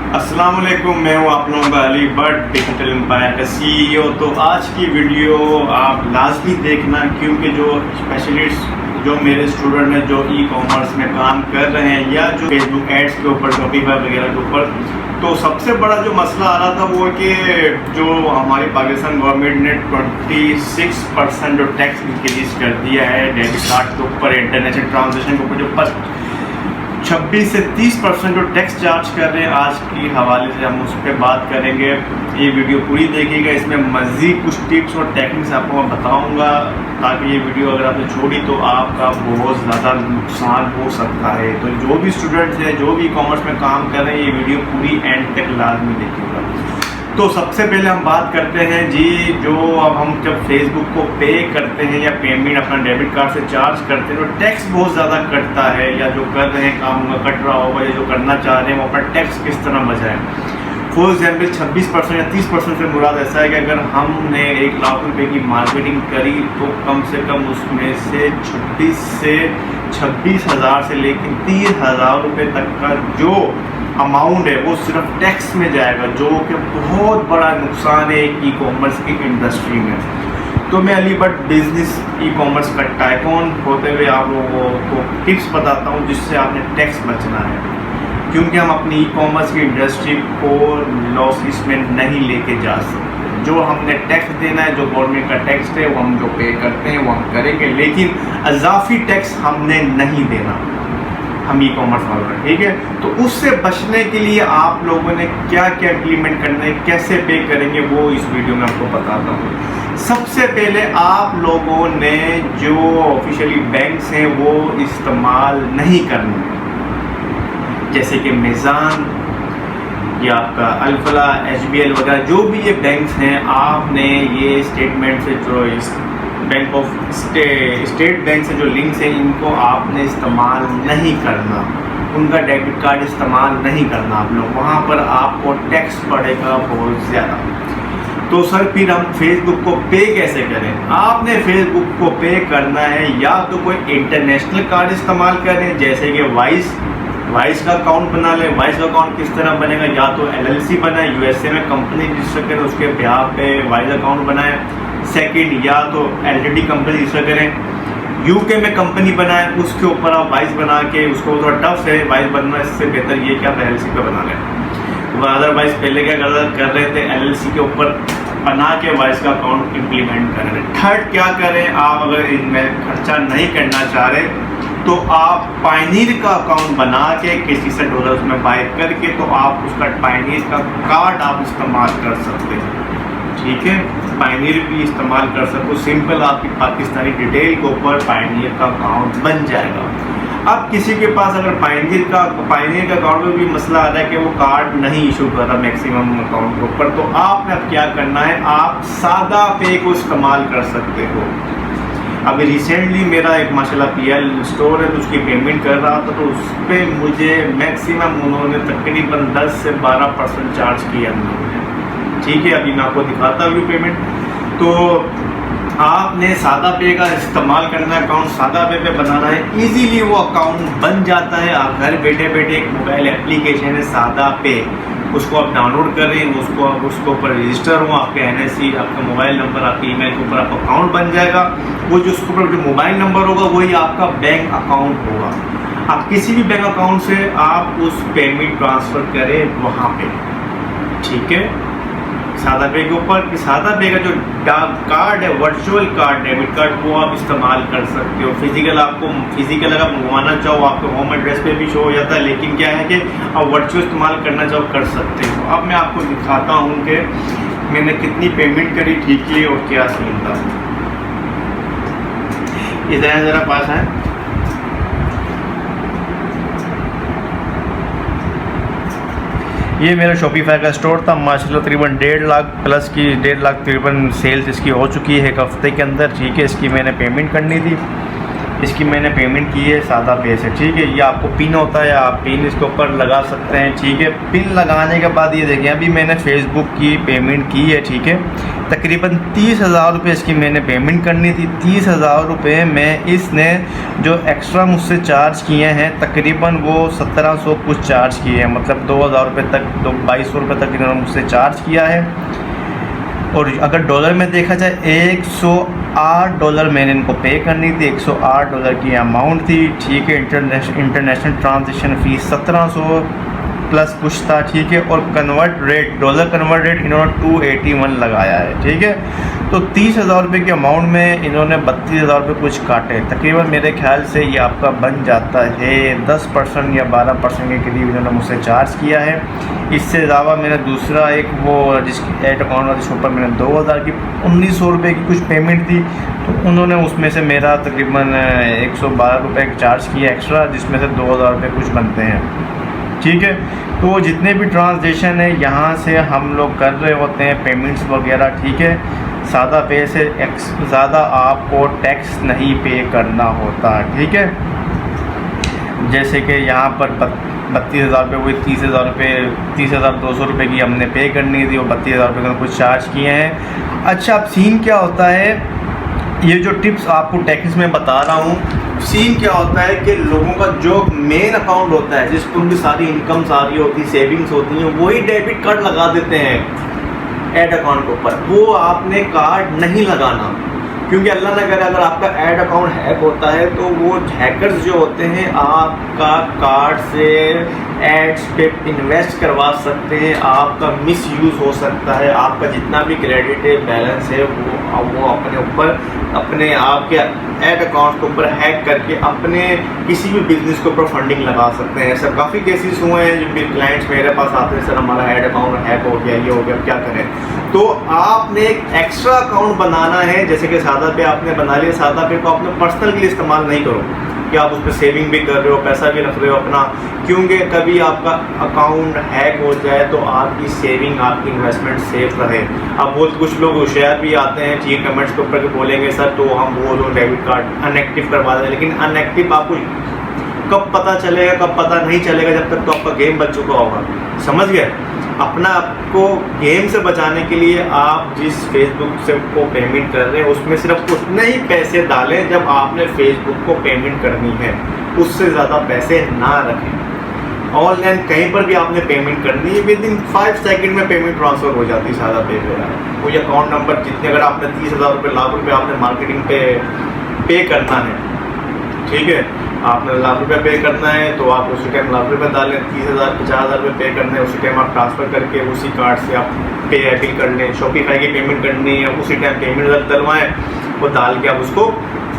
अस्सलाम वालेकुम, मैं हूँ आप लोगों का अली भट्ट, डिजिटल एम्पायर का CEO। तो आज की वीडियो आप लाजमी देखना, क्योंकि जो स्पेशलिस्ट जो मेरे स्टूडेंट हैं जो ई-कॉमर्स में काम कर रहे हैं या जो फेसबुक एड्स के ऊपर, शॉपिफाई वगैरह के ऊपर, तो सबसे बड़ा जो मसला आ रहा था वो है कि जो हमारी पाकिस्तान गवर्नमेंट ने 26% जो टैक्स इंक्रीज कर दिया है डेबिट कार्ड के ऊपर, इंटरनेशनल ट्रांजेक्शन के ऊपर जो 26 से 30% जो टैक्स चार्ज कर रहे हैं। आज की हवाले से हम उस पर बात करेंगे। ये वीडियो पूरी देखिएगा, इसमें मज़ीद कुछ टिप्स और टेक्निक्स आपको मैं बताऊंगा, ताकि ये वीडियो अगर आपने छोड़ी तो आपका बहुत ज़्यादा नुकसान हो सकता है। तो जो भी स्टूडेंट्स हैं, जो भी कॉमर्स में काम कर रहे हैं, ये वीडियो पूरी एंड तक लाजमी देखिएगा। तो सबसे पहले हम बात करते हैं जी, जो अब हम जब फेसबुक को पे करते हैं या पेमेंट अपना डेबिट कार्ड से चार्ज करते हैं तो टैक्स बहुत ज़्यादा कटता है, या जो कर रहे हैं काम कट रहा होगा, या जो करना चाह रहे हैं वो अपना टैक्स किस तरह बचाएं। फॉर एग्जाम्पल 26% या 30% से मुराद ऐसा है कि अगर हमने 1 लाख रुपए की मार्केटिंग करी तो कम से कम उसमें से 26,000 से लेकर 30,000 रुपये तक का जो अमाउंट है वो सिर्फ टैक्स में जाएगा, जो कि बहुत बड़ा नुकसान है ई कॉमर्स की इंडस्ट्री में। तो मैं Ali Bhatt business e commerce का टाइकॉन होते हुए आप लोगों को टिप्स बताता हूँ जिससे आपने टैक्स बचना है, क्योंकि हम अपनी ई कॉमर्स की इंडस्ट्री को लॉसेस में नहीं लेके जा सकते। जो हमने टैक्स देना है, जो गवर्नमेंट का टैक्स है वो हम जो पे करते हैं वो हम करेंगे, लेकिन अजाफी टैक्स हमने नहीं देना, हम ई कॉमर्स वाले, ठीक है। तो उससे बचने के लिए आप लोगों ने क्या क्या इम्प्लीमेंट करना है, कैसे पे करेंगे, वो इस वीडियो में आपको बताता हूँ। सबसे पहले आप लोगों ने जो ऑफिशियली बैंक्स हैं वो इस्तेमाल नहीं करना, जैसे कि मिज़ान या आपका अल्फला, HBL वगैरह जो भी ये बैंक्स हैं, आपने ये स्टेटमेंट से जो बैंक ऑफ स्टेट बैंक से जो लिंक्स हैं इनको आपने इस्तेमाल नहीं करना, उनका डेबिट कार्ड इस्तेमाल नहीं करना आप लोग, वहाँ पर आपको टैक्स पड़ेगा बहुत ज़्यादा। तो सर फिर हम फेसबुक को पे कैसे करें? आपने फेसबुक को पे करना है या तो कोई इंटरनेशनल कार्ड इस्तेमाल करें, जैसे कि वाइस का अकाउंट बना लें। वाइस का अकाउंट किस तरह बनेगा? या तो LLC बनाए, USA में कंपनी रजिस्टर करें, उसके ब्याह पे वाइस अकाउंट बनाए। सेकंड, या तो LTD कंपनी रजिस्टर करें, UK में कंपनी बनाए, उसके ऊपर आप वाइस बना के, उसको थोड़ा टफ है वाइस बनना, इससे बेहतर ये कि आप LLC पे बना लें। अदरवाइज पहले क्या कर रहे थे, LLC के ऊपर बना के वाइस का अकाउंट इम्प्लीमेंट कर रहे हैं। थर्ड क्या करें, आप अगर इनमें खर्चा नहीं करना चाह रहे तो आप पायनीर का अकाउंट बना के किसी से डॉलर उसमें बाय करके, तो आप उसका पायनीर का कार्ड आप इस्तेमाल कर सकते हैं, ठीक है। पायनीर भी इस्तेमाल कर सकते हो, सिंपल आपकी पाकिस्तानी डिटेल के ऊपर पायनीर का अकाउंट बन जाएगा। अब किसी के पास अगर पायनीर का अकाउंट में भी मसला आ रहा है कि वो कार्ड नहीं इशू कर रहा मैक्सिमम अकाउंट के ऊपर, तो आपने अब क्या करना है, आप सादा पे को इस्तेमाल कर सकते हो। अभी रिसेंटली मेरा एक माशाल्लाह PL स्टोर है, तो उसकी पेमेंट कर रहा था, तो उस पर मुझे मैक्सिमम उन्होंने तकरीबन 10 से 12% चार्ज किया उन्होंने, ठीक है। अभी मैं आपको दिखाता हूँ पेमेंट। तो आपने सादा पे का इस्तेमाल करना है, अकाउंट सादा पे बनाना है, इजीली वो अकाउंट बन जाता है। आप घर बैठे बैठे एक मोबाइल एप्लीकेशन है सादा पे, उसको आप डाउनलोड करें, उसको आप उसके ऊपर रजिस्टर हो, आपके NIC, आपका मोबाइल नंबर, आपके ईमेल के ऊपर आपका अकाउंट बन जाएगा। वो जो उसके ऊपर जो मोबाइल नंबर होगा वही आपका बैंक अकाउंट होगा। आप किसी भी बैंक अकाउंट से आप उस पेमेंट ट्रांसफ़र करें वहाँ पे, ठीक है। सादा पे के ऊपर, सादा पे का जो कार्ड है, वर्चुअल कार्ड, डेबिट कार्ड, वो आप इस्तेमाल कर सकते हो। फिजिकल अगर आप मंगवाना चाहो आपके होम एड्रेस पे भी शो हो जाता है, लेकिन क्या है कि आप वर्चुअल इस्तेमाल करना चाहो कर सकते हो। अब मैं आपको दिखाता हूँ कि मैंने कितनी पेमेंट करी ठीक है और क्या सीन था। इधर ज़रा पास है, ये मेरा शॉपिफाई का स्टोर था माशाल्लाह, तकरीबन 1.5 लाख प्लस की 1.5 लाख तकरीबन सेल्स इसकी हो चुकी है एक हफ्ते के अंदर, ठीक है। इसकी मैंने पेमेंट करनी थी, इसकी मैंने पेमेंट की है सादा पे से, ठीक है। ये आपको पिन होता है, आप पिन इसके ऊपर लगा सकते हैं, ठीक है। पिन लगाने के बाद ये देखें, अभी मैंने फेसबुक की पेमेंट की है, ठीक है। तकरीबन 30,000 रुपये इसकी मैंने पेमेंट करनी थी। 30,000 रुपये में इसने जो एक्स्ट्रा मुझसे चार्ज किए हैं तकरीबन वो 1700 कुछ चार्ज किए हैं, मतलब 2,000 रुपये तक, 2200 रुपये तक इन्होंने मुझसे चार्ज किया है। और अगर डॉलर में देखा जाए $108 मैंने इनको पे करनी थी, $108 की अमाउंट थी, ठीक है। इंटरनेशनल ट्रांजेक्शन फ़ीस 1700 प्लस कुछ था, ठीक है। और convert rate, dollar convert rate इन्होंने 281 लगाया है, ठीक है। तो 30,000 रुपये की अमाउंट में इन्होंने 32,000 रुपये कुछ काटे। तकरीबन मेरे ख्याल से ये आपका बन जाता है 10% या 12% के करीब इन्होंने मुझसे चार्ज किया है। इससे अलावा मैंने दूसरा एक वो जिसकी ऐड अकाउंट जिसके ऊपर मैंने 2,000 की 1,900 रुपये की कुछ पेमेंट थी, तो उन्होंने उसमें से मेरा तकरीबन 112 रुपये चार्ज किया एक्स्ट्रा, जिसमें से 2,000 रुपये कुछ बनते हैं, ठीक है। तो जितने भी ट्रांजेक्शन है यहाँ से हम लोग कर रहे होते हैं पेमेंट्स वगैरह, ठीक है। सादा पे से ज़्यादा आपको टैक्स नहीं पे करना होता, ठीक है। जैसे कि यहाँ पर 32,000 रुपये हुए, 30,000 रुपये, 30,200 रुपये की हमने पे करनी थी, वो 32,000 रुपये का कुछ चार्ज किए हैं। अच्छा, अब सीन क्या होता है, ये जो टिप्स आपको टैक्स में बता रहा हूँ, सीन क्या होता है कि लोगों का जो मेन अकाउंट होता है जिसको उनकी सारी इनकम आ रही होती, सेविंग्स होती हैं, वही डेबिट कार्ड लगा देते हैं ऐड अकाउंट के ऊपर। वो आपने कार्ड नहीं लगाना, क्योंकि अल्लाह न करे अगर आपका ऐड अकाउंट हैक होता है तो वो हैकर्स जो होते हैं आपका कार्ड से एड्स पे इन्वेस्ट करवा सकते हैं, आपका मिसयूज़ हो सकता है, आपका जितना भी क्रेडिट बैलेंस है वो अपने ऊपर, अपने आपके ऐड अकाउंट के ऊपर हैक करके अपने किसी भी बिजनेस के ऊपर फंडिंग लगा सकते हैं। ऐसा काफ़ी केसेस हुए हैं, जो भी क्लाइंट्स मेरे पास आते हैं, सर हमारा ऐड अकाउंट हैक हो गया, ये हो गया, क्या करें। तो आपने एक एक्स्ट्रा अकाउंट बनाना है, जैसे कि सादा पे आपने बना लिया, सादा पे को आपने पर्सनल के लिए इस्तेमाल नहीं करो कि आप उस पर सेविंग भी कर रहे हो, पैसा भी रख रहे हो अपना, क्योंकि कभी आपका अकाउंट हैक हो जाए तो आपकी सेविंग, आपकी इन्वेस्टमेंट सेफ रहे। अब वो कुछ लोग होशियार भी आते हैं, ठीक है, कमेंट्स के ऊपर के बोलेंगे सर तो हम वो जो डेबिट कार्ड अनएक्टिव करवा दें, लेकिन अनएक्टिव आपको कब पता चलेगा, कब पता नहीं चलेगा, जब तक तो आपका गेम बच चुका होगा, समझ गए। अपना आपको गेम से बचाने के लिए आप जिस फेसबुक से को पेमेंट कर रहे हैं उसमें सिर्फ उतने ही पैसे डालें जब आपने फेसबुक को पेमेंट करनी है, उससे ज़्यादा पैसे ना रखें। ऑनलाइन कहीं पर भी आपने पेमेंट करनी है, विद इन 5 सेकंड में पेमेंट ट्रांसफ़र हो जाती है सादा पे पे। वो अकाउंट नंबर जितने, अगर आपने 30,000 रुपये, लाख रुपये आपने मार्केटिंग पे करना है, ठीक है, आपने लाख रुपये पे करना है तो आप उसी टाइम लाख रुपये डालें, 30,000 50,000 रुपये पे करने हैं, उसी टाइम आप ट्रांसफ़र करके उसी कार्ड से आप पे कर लें। शॉपिफाई की पेमेंट करनी है, उसी टाइम पेमेंट डलवाएँ, वो डाल के आप उसको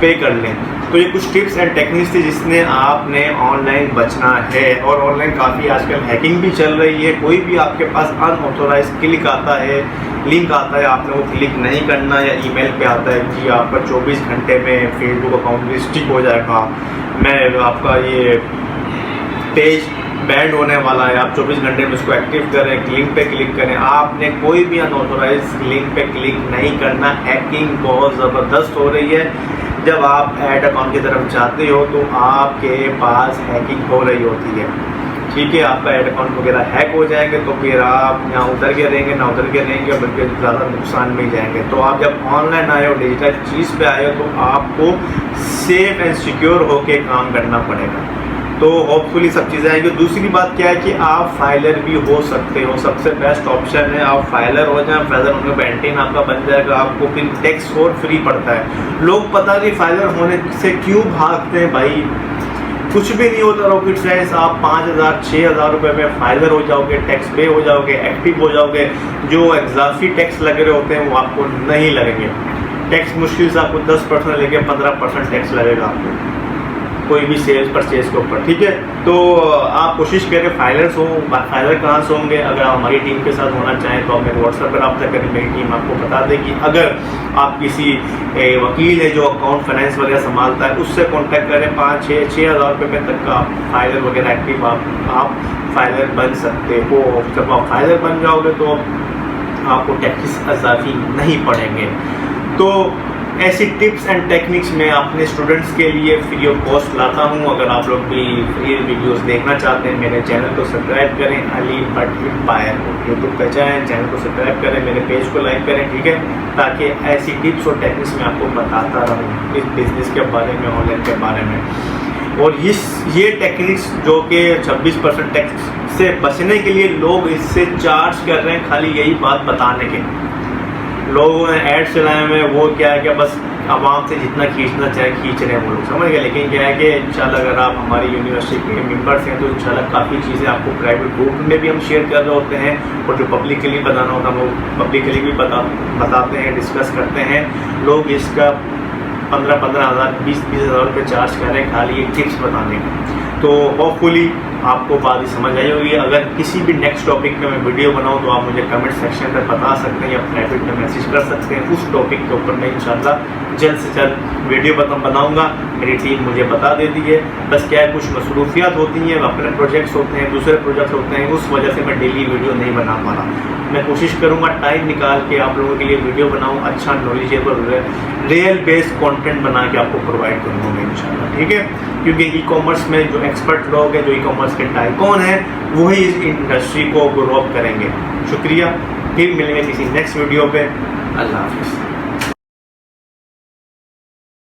पे कर लें। तो ये कुछ टिप्स एंड टेक्निक्स थी जिसने आपने ऑनलाइन बचना है। और ऑनलाइन काफ़ी आजकल हैकिंग भी चल रही है, कोई भी आपके पास अनऑथोराइज क्लिक आता है, लिंक आता है, आपने वो क्लिक नहीं करना, या ईमेल पे आता है कि आपका 24 घंटे में फेसबुक अकाउंट रिस्ट्रिक्ट हो जाएगा, मैं आपका ये पेज बैंड होने वाला है, आप 24 घंटे में उसको एक्टिव करें, लिंक पे क्लिक करें। आपने कोई भी अनऑथोराइज लिंक पे क्लिक नहीं करना। हैकिंग बहुत ज़बरदस्त हो रही है, जब आप ऐड अकाउंट की तरफ जाते हो तो आपके पास हैकिंग हो रही होती है, ठीक है। आपका ऐड अकाउंट वगैरह हैक हो जाएंगे तो फिर आप यहाँ उतर के रहेंगे, ना उतर के रहेंगे, बल्कि ज़्यादा नुकसान में जाएंगे। तो आप जब ऑनलाइन आए हो, डिजिटल चीज़ पे आए हो, तो आपको सेफ एंड सिक्योर होके काम करना पड़ेगा। तो होपफुली सब चीज़ें आएंगी। दूसरी बात क्या है कि आप फाइलर भी हो सकते हो, सबसे बेस्ट ऑप्शन है आप फाइलर हो जाए। फाइलर होने पर एंटीन आपका बन जाएगा, आपको फिर टैक्स और फ्री पड़ता है। लोग पता नहीं फाइलर होने से क्यों भागते हैं भाई, कुछ भी नहीं होता रॉकेट साइंस। आप 5,000 6,000 रुपये में फाइलर हो जाओगे, टैक्स पे हो जाओगे, एक्टिव हो जाओगे। जो इजाफी टैक्स लग रहे होते हैं वो आपको नहीं लगेंगे। टैक्स मुश्किल से आपको 10% लेके 15% टैक्स लगेगा आपको कोई भी सेल्स परचेज के ऊपर, ठीक है। तो आप कोशिश करें फाइलर्स हो। फाइलर कहाँ से होंगे, अगर आप हमारी टीम के साथ होना चाहें तो आप मेरे व्हाट्सएप पर रब्ता करें, मेरी टीम आपको बता देगी। अगर आप किसी वकील है जो अकाउंट फाइनेंस वगैरह संभालता है उससे कॉन्टैक्ट करें, 5-6 रुपये तक का फाइलर वगैरह एक्टिव आप फाइलर बन सकते हो। जब आप फाइलर बन जाओगे तो आपको टैक्स इजाफी नहीं पड़ेंगे। तो ऐसी टिप्स एंड टेक्निक्स मैं अपने स्टूडेंट्स के लिए फ्री ऑफ कॉस्ट लाता हूँ। अगर आप लोग भी फ्री वीडियोस देखना चाहते हैं, मेरे चैनल को सब्सक्राइब करें, अली भट्ट एम्पायर यूट्यूब पे जाएँ, चैनल को सब्सक्राइब करें, मेरे पेज को लाइक करें, ठीक है, ताकि ऐसी टिप्स और टेक्निक्स मैं आपको बताता रहूँ इस बिज़नेस के बारे में, ऑनलाइन के बारे में। और ये टेक्निक्स जो कि 26% टैक्स से बचने के लिए लोग इससे चार्ज कर रहे हैं, खाली यही बात बताने के। लोगों ने ऐड चलाए हुए, वो क्या है कि बस आवाम से जितना खींचना चाहे खींच रहे हैं वो लोग, समझ गए। लेकिन क्या है कि इंशाल्लाह अगर आप हमारी यूनिवर्सिटी के मेंबर्स हैं तो इंशाल्लाह काफ़ी चीज़ें आपको प्राइवेट ग्रुप में भी हम शेयर कर रहे होते हैं, और जो पब्लिकली बताना होता है वो पब्लिकली भी बताते हैं, डिस्कस करते हैं। लोग इसका 15-15 हज़ार 20-20 हज़ार रुपये चार्ज कर रहे हैं खाली ये टिप्स बताने का। तो होपफुली आपको बात समझ आई होगी। अगर किसी भी नेक्स्ट टॉपिक पे मैं वीडियो बनाऊं तो आप मुझे कमेंट सेक्शन पे बता सकते हैं या प्राइवेट में मैसेज कर सकते हैं। उस टॉपिक के ऊपर मैं इंशाल्लाह जल्द से जल्द वीडियो बनाऊंगा। मेरी टीम मुझे बता देती है, बस क्या है कुछ मसरूफियात होती हैं, अपने प्रोजेक्ट्स होते हैं, दूसरे प्रोजेक्ट्स होते हैं, उस वजह से मैं डेली वीडियो नहीं बना पा रहा। मैं कोशिश करूँगा टाइम निकाल के आप लोगों के लिए वीडियो बनाऊँ, अच्छा नॉलेजेबल रियल बेस्ड कंटेंट बना के आपको प्रोवाइड करूँगा इंशाल्लाह, ठीक है। क्योंकि ई कॉमर्स में जो एक्सपर्ट लोग हैं, जो ई कॉमर्स के टाइकॉन हैं, वही इस इंडस्ट्री को ग्रो अप करेंगे। शुक्रिया, फिर मिलेंगे किसी नेक्स्ट वीडियो पे। अल्लाह हाफिज़।